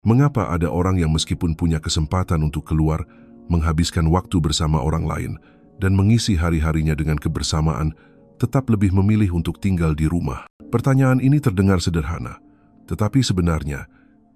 Mengapa ada orang yang meskipun punya kesempatan untuk keluar, menghabiskan waktu bersama orang lain, dan mengisi hari-harinya dengan kebersamaan, tetap lebih memilih untuk tinggal di rumah? Pertanyaan ini terdengar sederhana, tetapi sebenarnya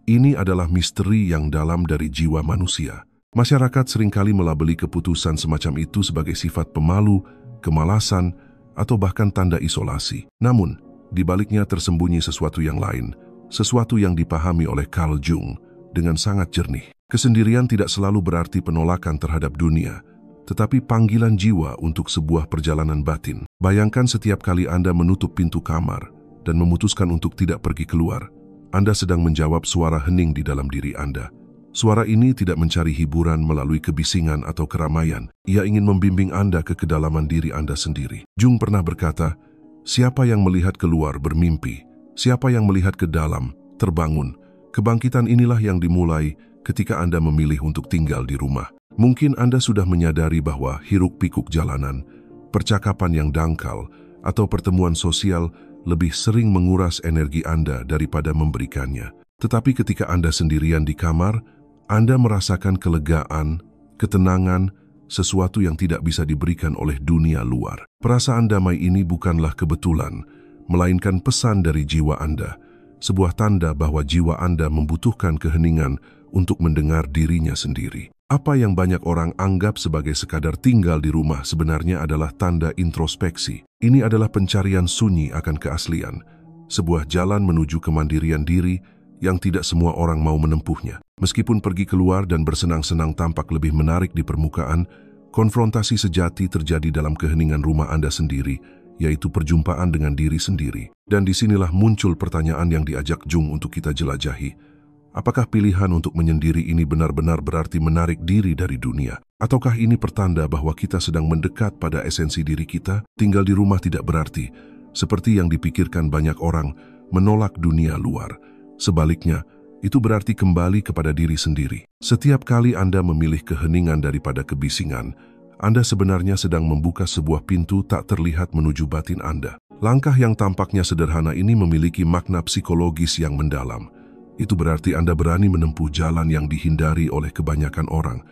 ini adalah misteri yang dalam dari jiwa manusia. Masyarakat seringkali melabeli keputusan semacam itu sebagai sifat pemalu, kemalasan, atau bahkan tanda isolasi. Namun, di baliknya tersembunyi sesuatu yang lain, sesuatu yang dipahami oleh Carl Jung dengan sangat jernih. Kesendirian tidak selalu berarti penolakan terhadap dunia, tetapi panggilan jiwa untuk sebuah perjalanan batin. Bayangkan setiap kali Anda menutup pintu kamar dan memutuskan untuk tidak pergi keluar, Anda sedang menjawab suara hening di dalam diri Anda. Suara ini tidak mencari hiburan melalui kebisingan atau keramaian. Ia ingin membimbing Anda ke kedalaman diri Anda sendiri. Jung pernah berkata, siapa yang melihat keluar bermimpi, siapa yang melihat ke dalam terbangun. Kebangkitan inilah yang dimulai ketika Anda memilih untuk tinggal di rumah. Mungkin Anda sudah menyadari bahwa hiruk-pikuk jalanan, percakapan yang dangkal, atau pertemuan sosial lebih sering menguras energi Anda daripada memberikannya. Tetapi ketika Anda sendirian di kamar, Anda merasakan kelegaan, ketenangan, sesuatu yang tidak bisa diberikan oleh dunia luar. Perasaan damai ini bukanlah kebetulan, melainkan pesan dari jiwa Anda, sebuah tanda bahwa jiwa Anda membutuhkan keheningan untuk mendengar dirinya sendiri. Apa yang banyak orang anggap sebagai sekadar tinggal di rumah sebenarnya adalah tanda introspeksi. Ini adalah pencarian sunyi akan keaslian, sebuah jalan menuju kemandirian diri yang tidak semua orang mau menempuhnya. Meskipun pergi keluar dan bersenang-senang tampak lebih menarik di permukaan, konfrontasi sejati terjadi dalam keheningan rumah Anda sendiri, yaitu perjumpaan dengan diri sendiri. Dan disinilah muncul pertanyaan yang diajak Jung untuk kita jelajahi. Apakah pilihan untuk menyendiri ini benar-benar berarti menarik diri dari dunia? Ataukah ini pertanda bahwa kita sedang mendekat pada esensi diri kita? Tinggal di rumah tidak berarti, seperti yang dipikirkan banyak orang, menolak dunia luar. Sebaliknya, itu berarti kembali kepada diri sendiri. Setiap kali Anda memilih keheningan daripada kebisingan, Anda sebenarnya sedang membuka sebuah pintu tak terlihat menuju batin Anda. Langkah yang tampaknya sederhana ini memiliki makna psikologis yang mendalam. Itu berarti Anda berani menempuh jalan yang dihindari oleh kebanyakan orang,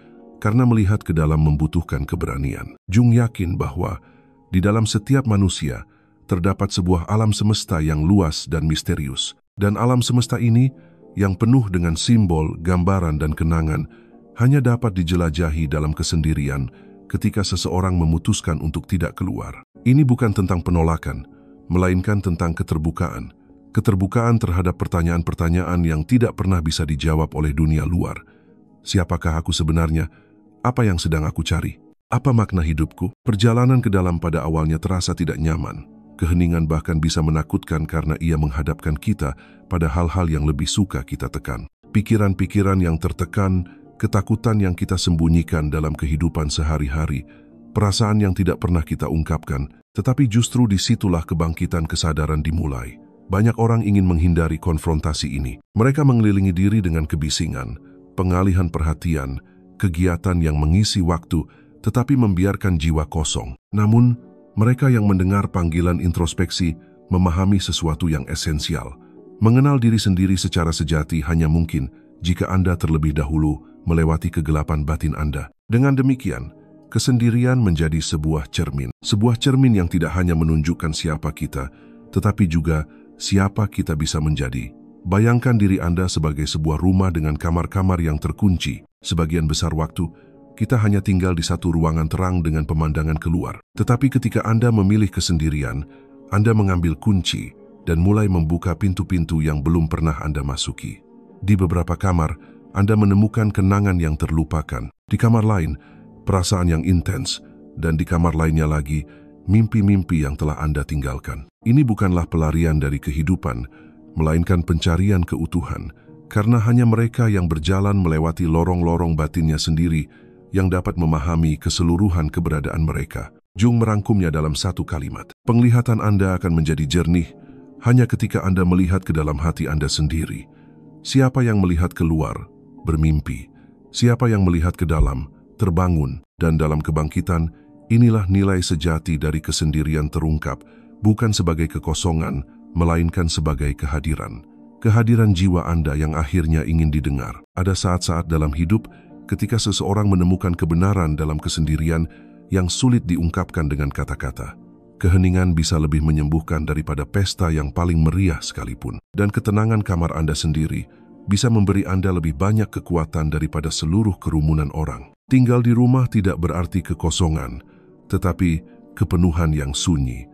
karena melihat ke dalam membutuhkan keberanian. Jung yakin bahwa di dalam setiap manusia terdapat sebuah alam semesta yang luas dan misterius. Dan alam semesta ini, yang penuh dengan simbol, gambaran, dan kenangan, hanya dapat dijelajahi dalam kesendirian ketika seseorang memutuskan untuk tidak keluar. Ini bukan tentang penolakan, melainkan tentang keterbukaan. Keterbukaan terhadap pertanyaan-pertanyaan yang tidak pernah bisa dijawab oleh dunia luar. Siapakah aku sebenarnya? Apa yang sedang aku cari? Apa makna hidupku? Perjalanan ke dalam pada awalnya terasa tidak nyaman. Keheningan bahkan bisa menakutkan karena ia menghadapkan kita pada hal-hal yang lebih suka kita tekan. Pikiran-pikiran yang tertekan, ketakutan yang kita sembunyikan dalam kehidupan sehari-hari, perasaan yang tidak pernah kita ungkapkan, tetapi justru disitulah kebangkitan kesadaran dimulai. Banyak orang ingin menghindari konfrontasi ini. Mereka mengelilingi diri dengan kebisingan, pengalihan perhatian, kegiatan yang mengisi waktu, tetapi membiarkan jiwa kosong. Namun, mereka yang mendengar panggilan introspeksi memahami sesuatu yang esensial. Mengenal diri sendiri secara sejati hanya mungkin jika Anda terlebih dahulu melewati kegelapan batin Anda. Dengan demikian, kesendirian menjadi sebuah cermin. Sebuah cermin yang tidak hanya menunjukkan siapa kita, tetapi juga siapa kita bisa menjadi. Bayangkan diri Anda sebagai sebuah rumah dengan kamar-kamar yang terkunci. Sebagian besar waktu, kita hanya tinggal di satu ruangan terang dengan pemandangan keluar. Tetapi ketika Anda memilih kesendirian, Anda mengambil kunci dan mulai membuka pintu-pintu yang belum pernah Anda masuki. Di beberapa kamar, Anda menemukan kenangan yang terlupakan. Di kamar lain, perasaan yang intens. Dan di kamar lainnya lagi, mimpi-mimpi yang telah Anda tinggalkan. Ini bukanlah pelarian dari kehidupan, melainkan pencarian keutuhan. Karena hanya mereka yang berjalan melewati lorong-lorong batinnya sendiri yang dapat memahami keseluruhan keberadaan mereka. Jung merangkumnya dalam satu kalimat. Penglihatan Anda akan menjadi jernih hanya ketika Anda melihat ke dalam hati Anda sendiri. Siapa yang melihat keluar, bermimpi. Siapa yang melihat ke dalam, terbangun. Dan dalam kebangkitan, inilah nilai sejati dari kesendirian terungkap, bukan sebagai kekosongan, melainkan sebagai kehadiran. kehadiran jiwa Anda yang akhirnya ingin didengar. Ada saat-saat dalam hidup ketika seseorang menemukan kebenaran dalam kesendirian yang sulit diungkapkan dengan kata-kata. Keheningan bisa lebih menyembuhkan daripada pesta yang paling meriah sekalipun. Dan ketenangan kamar Anda sendiri bisa memberi Anda lebih banyak kekuatan daripada seluruh kerumunan orang. Tinggal di rumah tidak berarti kekosongan, tetapi kepenuhan yang sunyi.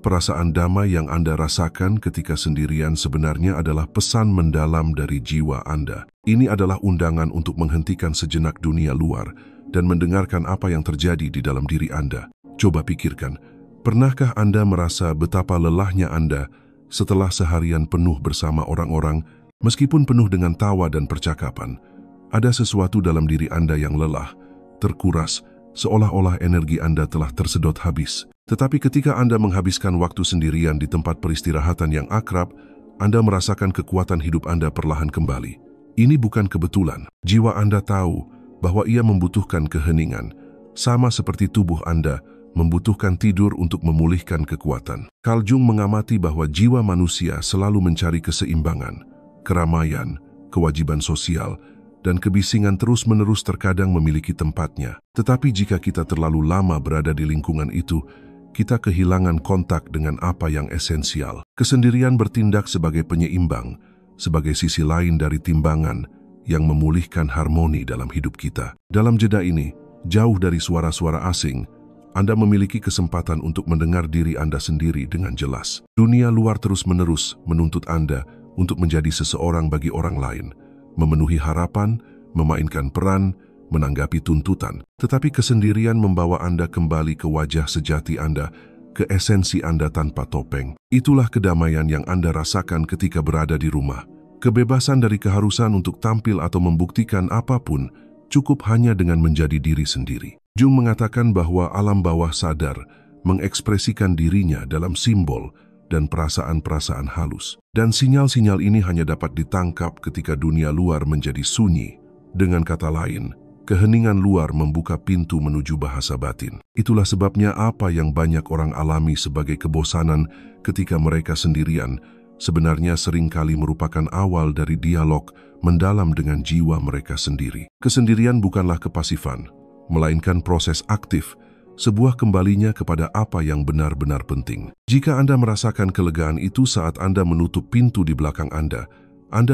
Perasaan damai yang Anda rasakan ketika sendirian sebenarnya adalah pesan mendalam dari jiwa Anda. Ini adalah undangan untuk menghentikan sejenak dunia luar dan mendengarkan apa yang terjadi di dalam diri Anda. Coba pikirkan, pernahkah Anda merasa betapa lelahnya Anda setelah seharian penuh bersama orang-orang, meskipun penuh dengan tawa dan percakapan? Ada sesuatu dalam diri Anda yang lelah, terkuras, seolah-olah energi Anda telah tersedot habis. Tetapi ketika Anda menghabiskan waktu sendirian di tempat peristirahatan yang akrab, Anda merasakan kekuatan hidup Anda perlahan kembali. Ini bukan kebetulan. Jiwa Anda tahu bahwa ia membutuhkan keheningan, sama seperti tubuh Anda membutuhkan tidur untuk memulihkan kekuatan. Carl Jung mengamati bahwa jiwa manusia selalu mencari keseimbangan, keramaian, kewajiban sosial, dan kebisingan terus-menerus terkadang memiliki tempatnya. Tetapi jika kita terlalu lama berada di lingkungan itu, kita kehilangan kontak dengan apa yang esensial. Kesendirian bertindak sebagai penyeimbang, sebagai sisi lain dari timbangan yang memulihkan harmoni dalam hidup kita. Dalam jeda ini, jauh dari suara-suara asing, Anda memiliki kesempatan untuk mendengar diri Anda sendiri dengan jelas. Dunia luar terus-menerus menuntut Anda untuk menjadi seseorang bagi orang lain, memenuhi harapan, memainkan peran, menanggapi tuntutan. Tetapi kesendirian membawa Anda kembali ke wajah sejati Anda, ke esensi Anda tanpa topeng. Itulah kedamaian yang Anda rasakan ketika berada di rumah. Kebebasan dari keharusan untuk tampil atau membuktikan apapun, cukup hanya dengan menjadi diri sendiri. Jung mengatakan bahwa alam bawah sadar mengekspresikan dirinya dalam simbol dan perasaan-perasaan halus. Dan sinyal-sinyal ini hanya dapat ditangkap ketika dunia luar menjadi sunyi. Dengan kata lain, keheningan luar membuka pintu menuju bahasa batin. Itulah sebabnya apa yang banyak orang alami sebagai kebosanan ketika mereka sendirian sebenarnya seringkali merupakan awal dari dialog mendalam dengan jiwa mereka sendiri. Kesendirian bukanlah kepasifan, melainkan proses aktif, sebuah kembalinya kepada apa yang benar-benar penting. Jika Anda merasakan kelegaan itu saat Anda menutup pintu di belakang Anda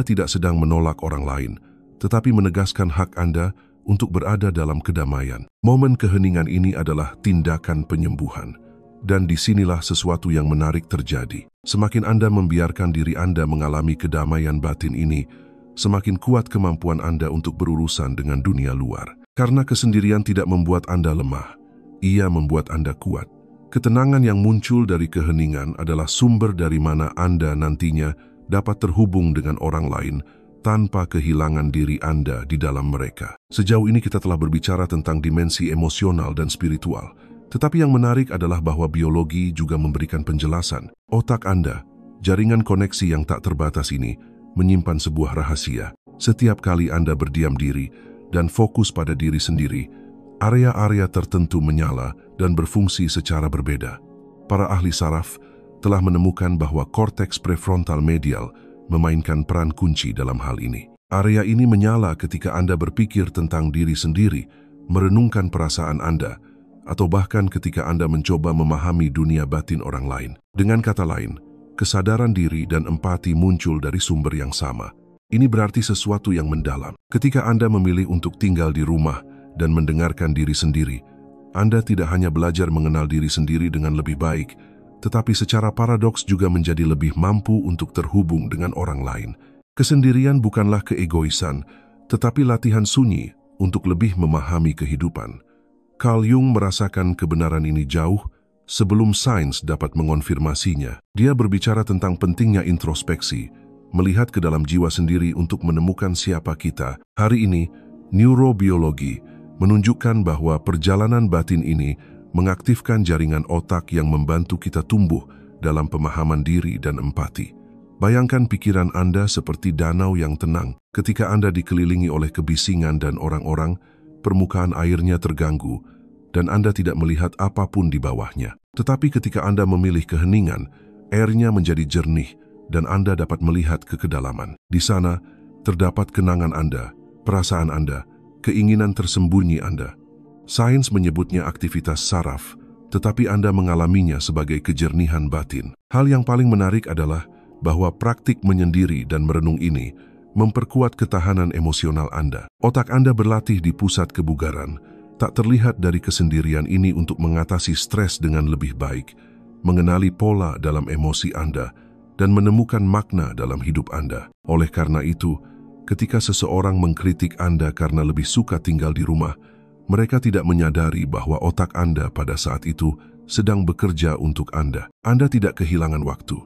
tidak sedang menolak orang lain, tetapi menegaskan hak Anda untuk berada dalam kedamaian. Momen keheningan ini adalah tindakan penyembuhan. Dan disinilah sesuatu yang menarik terjadi. Semakin Anda membiarkan diri Anda mengalami kedamaian batin ini, semakin kuat kemampuan Anda untuk berurusan dengan dunia luar. Karena kesendirian tidak membuat Anda lemah, ia membuat Anda kuat. Ketenangan yang muncul dari keheningan adalah sumber dari mana Anda nantinya dapat terhubung dengan orang lain tanpa kehilangan diri Anda di dalam mereka. Sejauh ini kita telah berbicara tentang dimensi emosional dan spiritual. Tetapi yang menarik adalah bahwa biologi juga memberikan penjelasan. Otak Anda, jaringan koneksi yang tak terbatas ini, menyimpan sebuah rahasia. Setiap kali Anda berdiam diri dan fokus pada diri sendiri, area-area tertentu menyala dan berfungsi secara berbeda. Para ahli saraf telah menemukan bahwa korteks prefrontal medial memainkan peran kunci dalam hal ini. Area ini menyala ketika Anda berpikir tentang diri sendiri, merenungkan perasaan Anda, atau bahkan ketika Anda mencoba memahami dunia batin orang lain. Dengan kata lain, kesadaran diri dan empati muncul dari sumber yang sama. Ini berarti sesuatu yang mendalam. Ketika Anda memilih untuk tinggal di rumah dan mendengarkan diri sendiri, Anda tidak hanya belajar mengenal diri sendiri dengan lebih baik, tetapi secara paradoks juga menjadi lebih mampu untuk terhubung dengan orang lain. Kesendirian bukanlah keegoisan, tetapi latihan sunyi untuk lebih memahami kehidupan. Carl Jung merasakan kebenaran ini jauh sebelum sains dapat mengonfirmasinya. Dia berbicara tentang pentingnya introspeksi, melihat ke dalam jiwa sendiri untuk menemukan siapa kita. Hari ini, neurobiologi menunjukkan bahwa perjalanan batin ini mengaktifkan jaringan otak yang membantu kita tumbuh dalam pemahaman diri dan empati. Bayangkan pikiran Anda seperti danau yang tenang. Ketika Anda dikelilingi oleh kebisingan dan orang-orang, permukaan airnya terganggu, dan Anda tidak melihat apapun di bawahnya. Tetapi ketika Anda memilih keheningan, airnya menjadi jernih, dan Anda dapat melihat ke kedalaman. Di sana, terdapat kenangan Anda, perasaan Anda, keinginan tersembunyi Anda. Sains menyebutnya aktivitas saraf, tetapi Anda mengalaminya sebagai kejernihan batin. Hal yang paling menarik adalah bahwa praktik menyendiri dan merenung ini memperkuat ketahanan emosional Anda. Otak Anda berlatih di pusat kebugaran, tak terlihat dari kesendirian ini untuk mengatasi stres dengan lebih baik, mengenali pola dalam emosi Anda, dan menemukan makna dalam hidup Anda. Oleh karena itu, ketika seseorang mengkritik Anda karena lebih suka tinggal di rumah, mereka tidak menyadari bahwa otak Anda pada saat itu sedang bekerja untuk Anda. Anda tidak kehilangan waktu.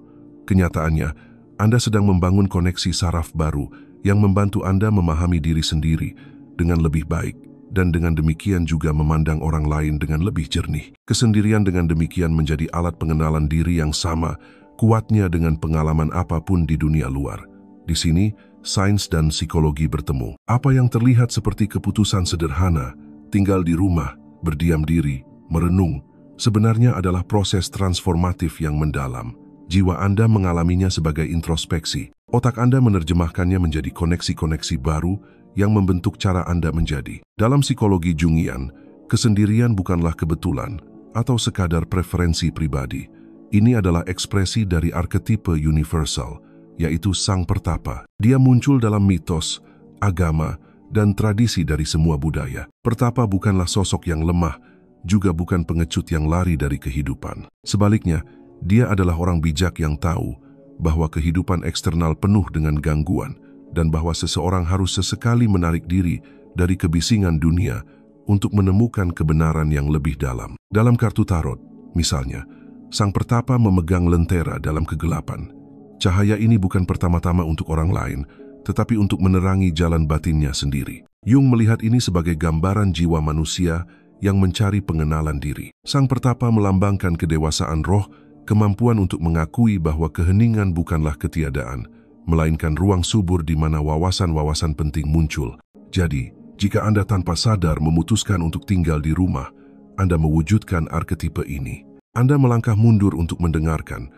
Kenyataannya, Anda sedang membangun koneksi saraf baru yang membantu Anda memahami diri sendiri dengan lebih baik, dan dengan demikian juga memandang orang lain dengan lebih jernih. Kesendirian dengan demikian menjadi alat pengenalan diri yang sama kuatnya dengan pengalaman apapun di dunia luar. Di sini, sains dan psikologi bertemu. Apa yang terlihat seperti keputusan sederhana, tinggal di rumah, berdiam diri, merenung, sebenarnya adalah proses transformatif yang mendalam. Jiwa Anda mengalaminya sebagai introspeksi. Otak Anda menerjemahkannya menjadi koneksi-koneksi baru yang membentuk cara Anda menjadi. Dalam psikologi Jungian, kesendirian bukanlah kebetulan atau sekadar preferensi pribadi. Ini adalah ekspresi dari arketipe universal, yaitu Sang Pertapa. Dia muncul dalam mitos, agama, dan tradisi dari semua budaya. Pertapa bukanlah sosok yang lemah, juga bukan pengecut yang lari dari kehidupan. Sebaliknya, dia adalah orang bijak yang tahu bahwa kehidupan eksternal penuh dengan gangguan dan bahwa seseorang harus sesekali menarik diri dari kebisingan dunia untuk menemukan kebenaran yang lebih dalam. Dalam kartu tarot, misalnya, Sang Pertapa memegang lentera dalam kegelapan. Cahaya ini bukan pertama-tama untuk orang lain, tetapi untuk menerangi jalan batinnya sendiri. Jung melihat ini sebagai gambaran jiwa manusia yang mencari pengenalan diri. Sang Pertapa melambangkan kedewasaan roh, kemampuan untuk mengakui bahwa keheningan bukanlah ketiadaan, melainkan ruang subur di mana wawasan-wawasan penting muncul. Jadi, jika Anda tanpa sadar memutuskan untuk tinggal di rumah, Anda mewujudkan arketipe ini. Anda melangkah mundur untuk mendengarkan.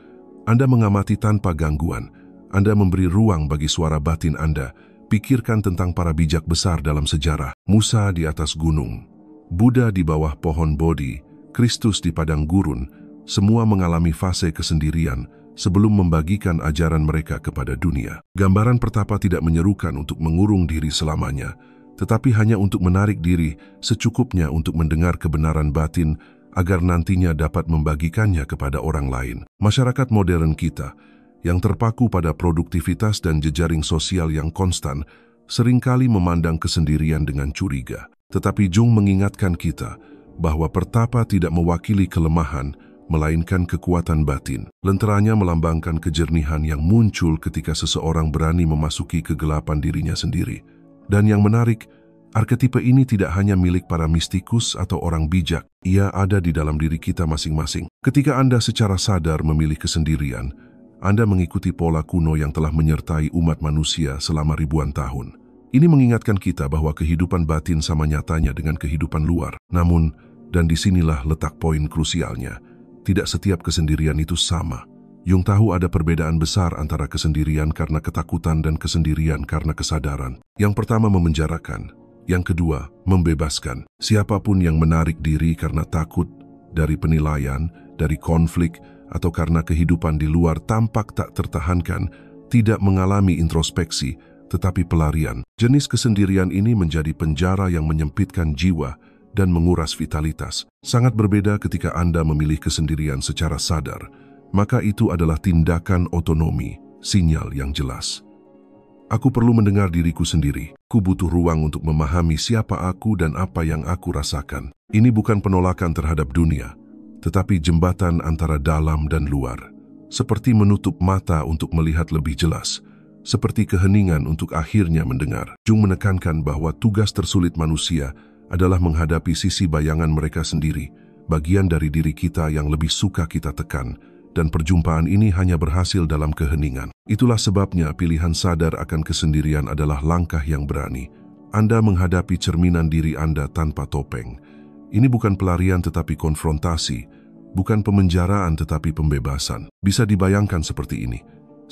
Anda mengamati tanpa gangguan. Anda memberi ruang bagi suara batin Anda. Pikirkan tentang para bijak besar dalam sejarah. Musa di atas gunung, Buddha di bawah pohon Bodhi, Kristus di padang gurun. Semua mengalami fase kesendirian sebelum membagikan ajaran mereka kepada dunia. Gambaran Pertapa tidak menyerukan untuk mengurung diri selamanya, tetapi hanya untuk menarik diri secukupnya untuk mendengar kebenaran batin agar nantinya dapat membagikannya kepada orang lain. Masyarakat modern kita, yang terpaku pada produktivitas dan jejaring sosial yang konstan, seringkali memandang kesendirian dengan curiga. Tetapi Jung mengingatkan kita bahwa Pertapa tidak mewakili kelemahan, melainkan kekuatan batin. Lenteranya melambangkan kejernihan yang muncul ketika seseorang berani memasuki kegelapan dirinya sendiri. Dan yang menarik, arketipe ini tidak hanya milik para mistikus atau orang bijak, ia ada di dalam diri kita masing-masing. Ketika Anda secara sadar memilih kesendirian, Anda mengikuti pola kuno yang telah menyertai umat manusia selama ribuan tahun. Ini mengingatkan kita bahwa kehidupan batin sama nyatanya dengan kehidupan luar. Namun, dan disinilah letak poin krusialnya, tidak setiap kesendirian itu sama. Jung tahu ada perbedaan besar antara kesendirian karena ketakutan dan kesendirian karena kesadaran. Yang pertama memenjarakan. Yang kedua, membebaskan. Siapapun yang menarik diri karena takut, dari penilaian, dari konflik, atau karena kehidupan di luar tampak tak tertahankan, tidak mengalami introspeksi, tetapi pelarian. Jenis kesendirian ini menjadi penjara yang menyempitkan jiwa dan menguras vitalitas. Sangat berbeda ketika Anda memilih kesendirian secara sadar, maka itu adalah tindakan otonomi, sinyal yang jelas. Aku perlu mendengar diriku sendiri. Ku butuh ruang untuk memahami siapa aku dan apa yang aku rasakan. Ini bukan penolakan terhadap dunia, tetapi jembatan antara dalam dan luar. Seperti menutup mata untuk melihat lebih jelas, seperti keheningan untuk akhirnya mendengar. Jung menekankan bahwa tugas tersulit manusia adalah menghadapi sisi bayangan mereka sendiri, bagian dari diri kita yang lebih suka kita tekan, dan perjumpaan ini hanya berhasil dalam keheningan. Itulah sebabnya pilihan sadar akan kesendirian adalah langkah yang berani. Anda menghadapi cerminan diri Anda tanpa topeng. Ini bukan pelarian tetapi konfrontasi, bukan pemenjaraan tetapi pembebasan. Bisa dibayangkan seperti ini.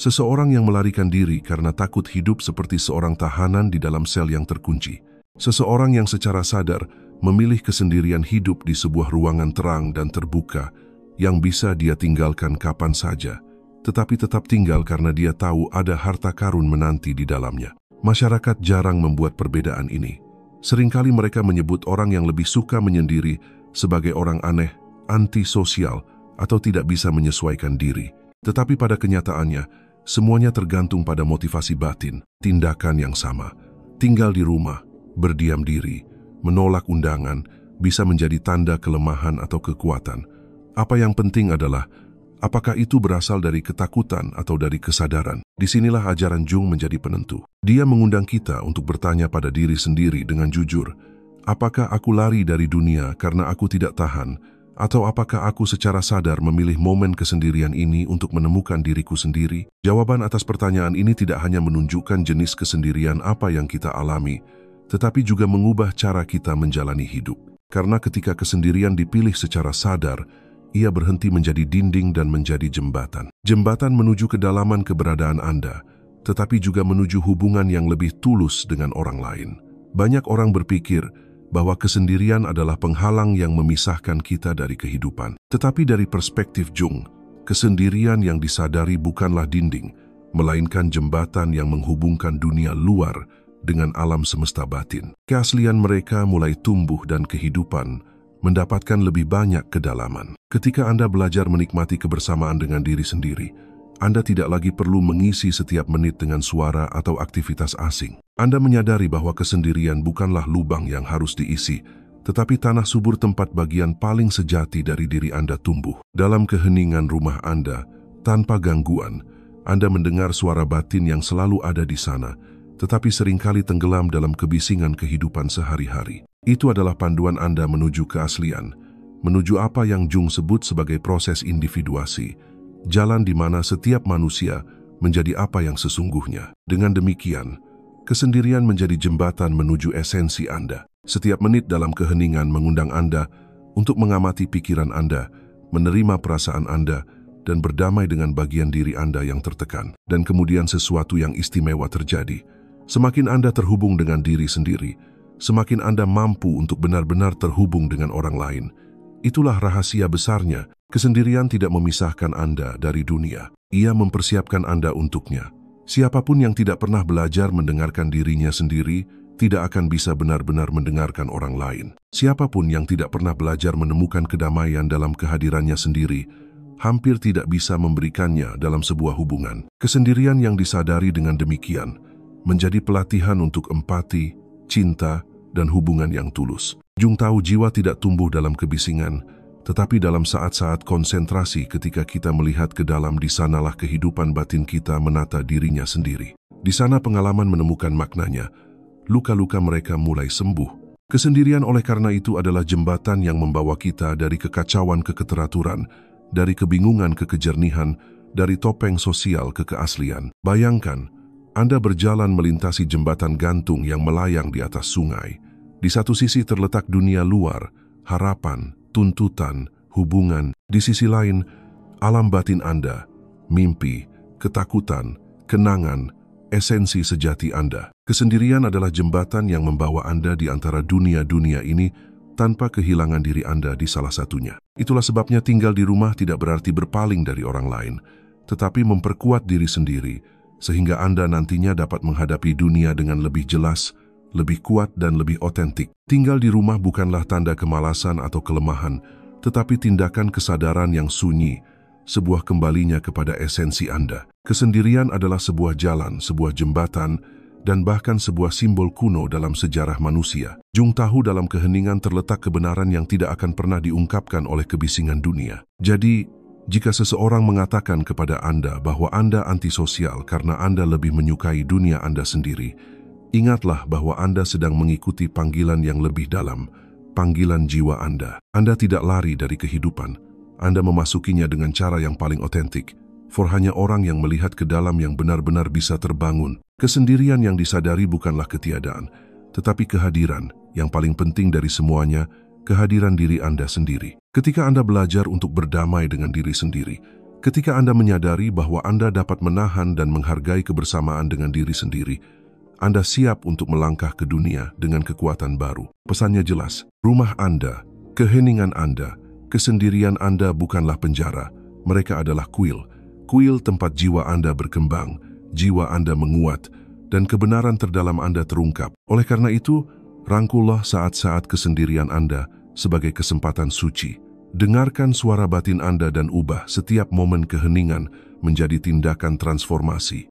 Seseorang yang melarikan diri karena takut hidup seperti seorang tahanan di dalam sel yang terkunci. Seseorang yang secara sadar memilih kesendirian hidup di sebuah ruangan terang dan terbuka yang bisa dia tinggalkan kapan saja, tetapi tetap tinggal karena dia tahu ada harta karun menanti di dalamnya. Masyarakat jarang membuat perbedaan ini. Seringkali mereka menyebut orang yang lebih suka menyendiri sebagai orang aneh, antisosial, atau tidak bisa menyesuaikan diri. Tetapi pada kenyataannya, semuanya tergantung pada motivasi batin, tindakan yang sama. Tinggal di rumah, berdiam diri, menolak undangan, bisa menjadi tanda kelemahan atau kekuatan. Apa yang penting adalah, apakah itu berasal dari ketakutan atau dari kesadaran? Disinilah ajaran Jung menjadi penentu. Dia mengundang kita untuk bertanya pada diri sendiri dengan jujur, apakah aku lari dari dunia karena aku tidak tahan, atau apakah aku secara sadar memilih momen kesendirian ini untuk menemukan diriku sendiri? Jawaban atas pertanyaan ini tidak hanya menunjukkan jenis kesendirian apa yang kita alami, tetapi juga mengubah cara kita menjalani hidup. Karena ketika kesendirian dipilih secara sadar, ia berhenti menjadi dinding dan menjadi jembatan. Jembatan menuju kedalaman keberadaan Anda, tetapi juga menuju hubungan yang lebih tulus dengan orang lain. Banyak orang berpikir bahwa kesendirian adalah penghalang yang memisahkan kita dari kehidupan. Tetapi dari perspektif Jung, kesendirian yang disadari bukanlah dinding, melainkan jembatan yang menghubungkan dunia luar dengan alam semesta batin. Keaslian mereka mulai tumbuh dan kehidupan mendapatkan lebih banyak kedalaman. Ketika Anda belajar menikmati kebersamaan dengan diri sendiri, Anda tidak lagi perlu mengisi setiap menit dengan suara atau aktivitas asing. Anda menyadari bahwa kesendirian bukanlah lubang yang harus diisi, tetapi tanah subur tempat bagian paling sejati dari diri Anda tumbuh. Dalam keheningan rumah Anda, tanpa gangguan, Anda mendengar suara batin yang selalu ada di sana, tetapi seringkali tenggelam dalam kebisingan kehidupan sehari-hari. Itu adalah panduan Anda menuju keaslian, menuju apa yang Jung sebut sebagai proses individuasi, jalan di mana setiap manusia menjadi apa yang sesungguhnya. Dengan demikian, kesendirian menjadi jembatan menuju esensi Anda. Setiap menit dalam keheningan mengundang Anda untuk mengamati pikiran Anda, menerima perasaan Anda, dan berdamai dengan bagian diri Anda yang tertekan. Dan kemudian sesuatu yang istimewa terjadi. Semakin Anda terhubung dengan diri sendiri, semakin Anda mampu untuk benar-benar terhubung dengan orang lain. Itulah rahasia besarnya. Kesendirian tidak memisahkan Anda dari dunia. Ia mempersiapkan Anda untuknya. Siapapun yang tidak pernah belajar mendengarkan dirinya sendiri, tidak akan bisa benar-benar mendengarkan orang lain. Siapapun yang tidak pernah belajar menemukan kedamaian dalam kehadirannya sendiri, hampir tidak bisa memberikannya dalam sebuah hubungan. Kesendirian yang disadari dengan demikian, menjadi pelatihan untuk empati, cinta, dan hubungan yang tulus. Jung tahu jiwa tidak tumbuh dalam kebisingan, tetapi dalam saat-saat konsentrasi ketika kita melihat ke dalam. Di sanalah kehidupan batin kita menata dirinya sendiri. Di sana pengalaman menemukan maknanya. Luka-luka mereka mulai sembuh. Kesendirian oleh karena itu adalah jembatan yang membawa kita dari kekacauan ke keteraturan, dari kebingungan ke kejernihan, dari topeng sosial ke keaslian. Bayangkan, Anda berjalan melintasi jembatan gantung yang melayang di atas sungai. Di satu sisi terletak dunia luar, harapan, tuntutan, hubungan. Di sisi lain, alam batin Anda, mimpi, ketakutan, kenangan, esensi sejati Anda. Kesendirian adalah jembatan yang membawa Anda di antara dunia-dunia ini tanpa kehilangan diri Anda di salah satunya. Itulah sebabnya tinggal di rumah tidak berarti berpaling dari orang lain, tetapi memperkuat diri sendiri, sehingga Anda nantinya dapat menghadapi dunia dengan lebih jelas, lebih kuat dan lebih otentik. Tinggal di rumah bukanlah tanda kemalasan atau kelemahan, tetapi tindakan kesadaran yang sunyi, sebuah kembalinya kepada esensi Anda. Kesendirian adalah sebuah jalan, sebuah jembatan, dan bahkan sebuah simbol kuno dalam sejarah manusia. Jung tahu dalam keheningan terletak kebenaran yang tidak akan pernah diungkapkan oleh kebisingan dunia. Jadi, jika seseorang mengatakan kepada Anda bahwa Anda antisosial karena Anda lebih menyukai dunia Anda sendiri, ingatlah bahwa Anda sedang mengikuti panggilan yang lebih dalam, panggilan jiwa Anda. Anda tidak lari dari kehidupan. Anda memasukinya dengan cara yang paling otentik. Hanya orang yang melihat ke dalam yang benar-benar bisa terbangun. Kesendirian yang disadari bukanlah ketiadaan, tetapi kehadiran yang paling penting dari semuanya, kehadiran diri Anda sendiri. Ketika Anda belajar untuk berdamai dengan diri sendiri, Ketika Anda menyadari bahwa Anda dapat menahan dan menghargai kebersamaan dengan diri sendiri, Anda siap untuk melangkah ke dunia dengan kekuatan baru. Pesannya jelas, rumah Anda, keheningan Anda, kesendirian Anda bukanlah penjara. Mereka adalah kuil. Kuil tempat jiwa Anda berkembang, jiwa Anda menguat, dan kebenaran terdalam Anda terungkap. Oleh karena itu, rangkullah saat-saat kesendirian Anda sebagai kesempatan suci. Dengarkan suara batin Anda dan ubah setiap momen keheningan menjadi tindakan transformasi.